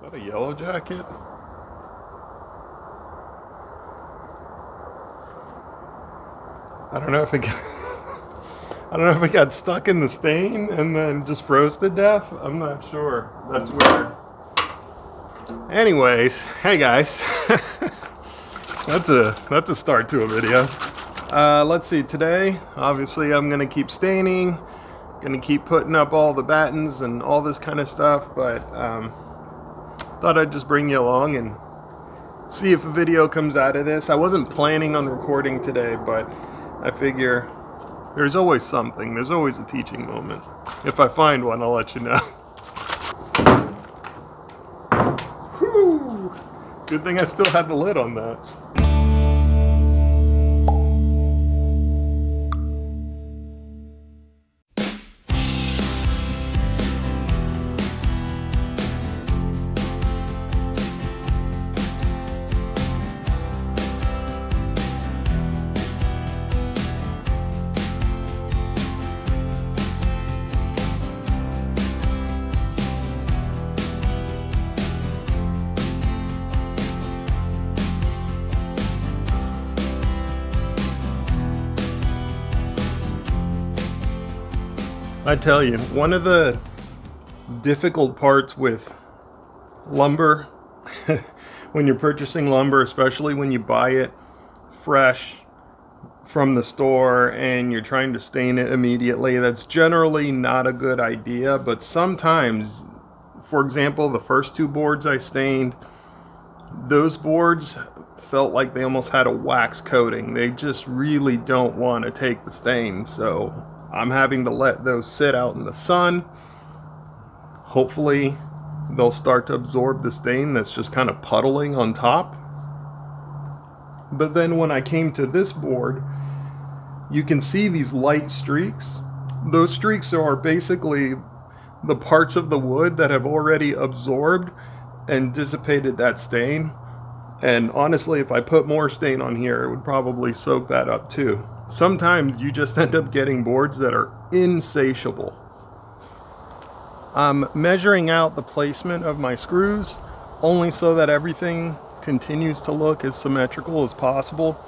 that a yellow jacket? I don't know if it got, I don't know if it got stuck in the stain and then just froze to death. I'm not sure. That's weird. Anyways, hey guys. That's a start to a video. Let's see, today obviously I'm gonna keep staining, gonna keep putting up all the battens and all this kind of stuff, but thought I'd just bring you along and see if a video comes out of this. I wasn't planning on recording today, but I figure there's always something, there's always a teaching moment. If I find one, I'll let you know. Whew. Good thing I still had the lid on that. I tell you, one of the difficult parts with lumber, when you're purchasing lumber, especially when you buy it fresh from the store and you're trying to stain it immediately, that's generally not a good idea. But sometimes, for example, the first two boards I stained, those boards felt like they almost had a wax coating. They just really don't want to take the stain, so I'm having to let those sit out in the sun. Hopefully they'll start to absorb the stain that's just kind of puddling on top. But then when I came to this board, you can see these light streaks. Those streaks are basically the parts of the wood that have already absorbed and dissipated that stain. And honestly, if I put more stain on here, it would probably soak that up too. Sometimes you just end up getting boards that are insatiable. I'm measuring out the placement of my screws only so that everything continues to look as symmetrical as possible.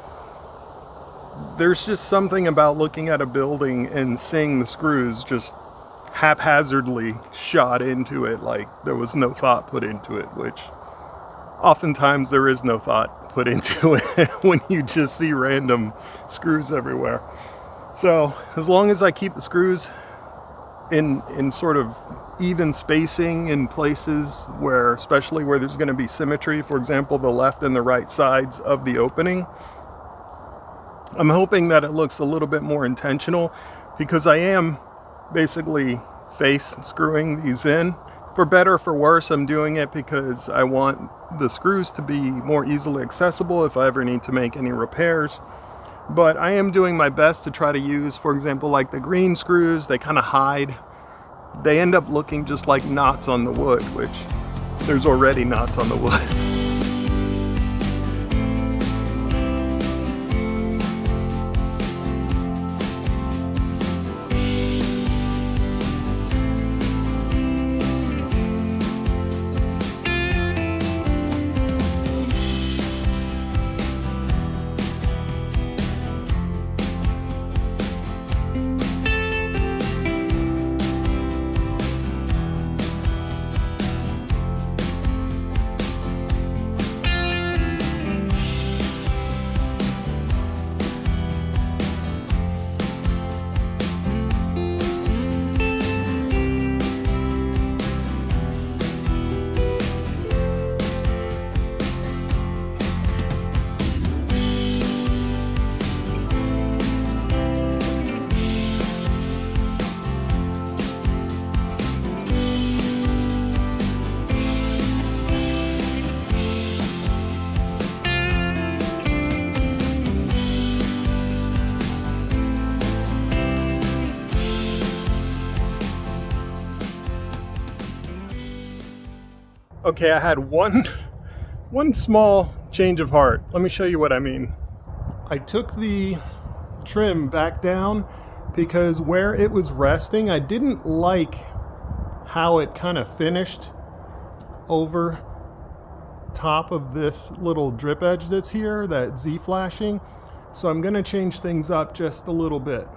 There's just something about looking at a building and seeing the screws just haphazardly shot into it like there was no thought put into it, which oftentimes there is no thought put into it when you just see random screws everywhere. So as long as I keep the screws in sort of even spacing in places where, especially where there's going to be symmetry, for example the left and the right sides of the opening, I'm hoping that it looks a little bit more intentional, because I am basically face screwing these in. For better or for worse, I'm doing it because I want the screws to be more easily accessible if I ever need to make any repairs. But I am doing my best to try to use, for example, like the green screws, they kind of hide. They end up looking just like knots on the wood, which there's already knots on the wood. Okay, I had one small change of heart. Let me show you what I mean. I took the trim back down because where it was resting, I didn't like how it kind of finished over top of this little drip edge that's here, that Z flashing. So I'm gonna change things up just a little bit.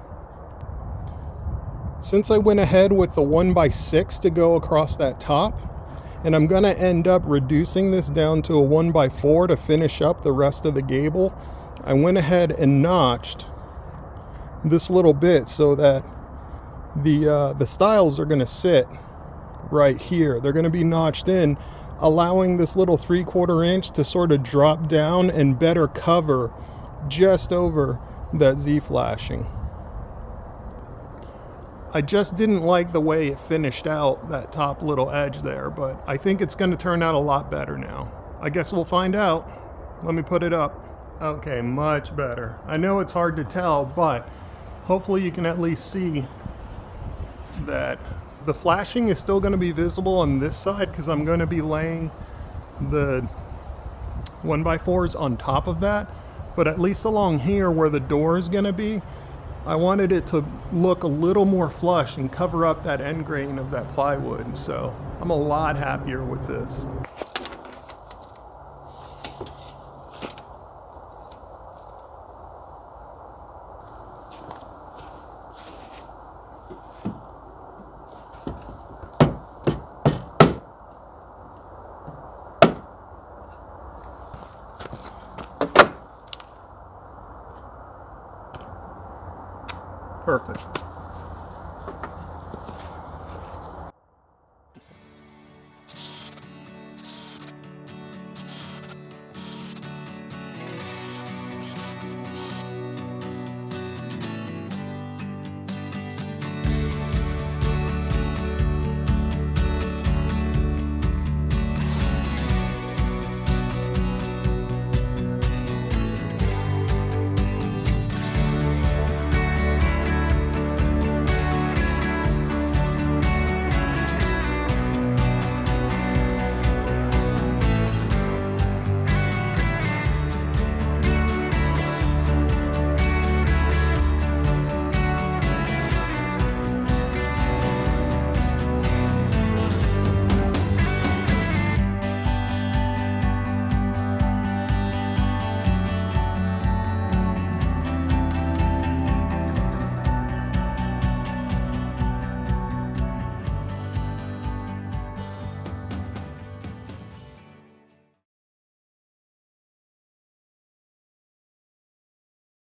Since I went ahead with the 1x6 to go across that top, and I'm gonna end up reducing this down to a 1x4 to finish up the rest of the gable, I went ahead and notched this little bit so that the stiles are gonna sit right here. They're gonna be notched in, allowing this little 3/4 inch to sort of drop down and better cover just over that Z flashing. I just didn't like the way it finished out, that top little edge there, but I think it's going to turn out a lot better now. I guess we'll find out. Let me put it up. Okay, much better. I know it's hard to tell, but hopefully you can at least see that the flashing is still going to be visible on this side because I'm going to be laying the 1x4s on top of that. But at least along here where the door is going to be, I wanted it to look a little more flush and cover up that end grain of that plywood. So I'm a lot happier with this. Perfect.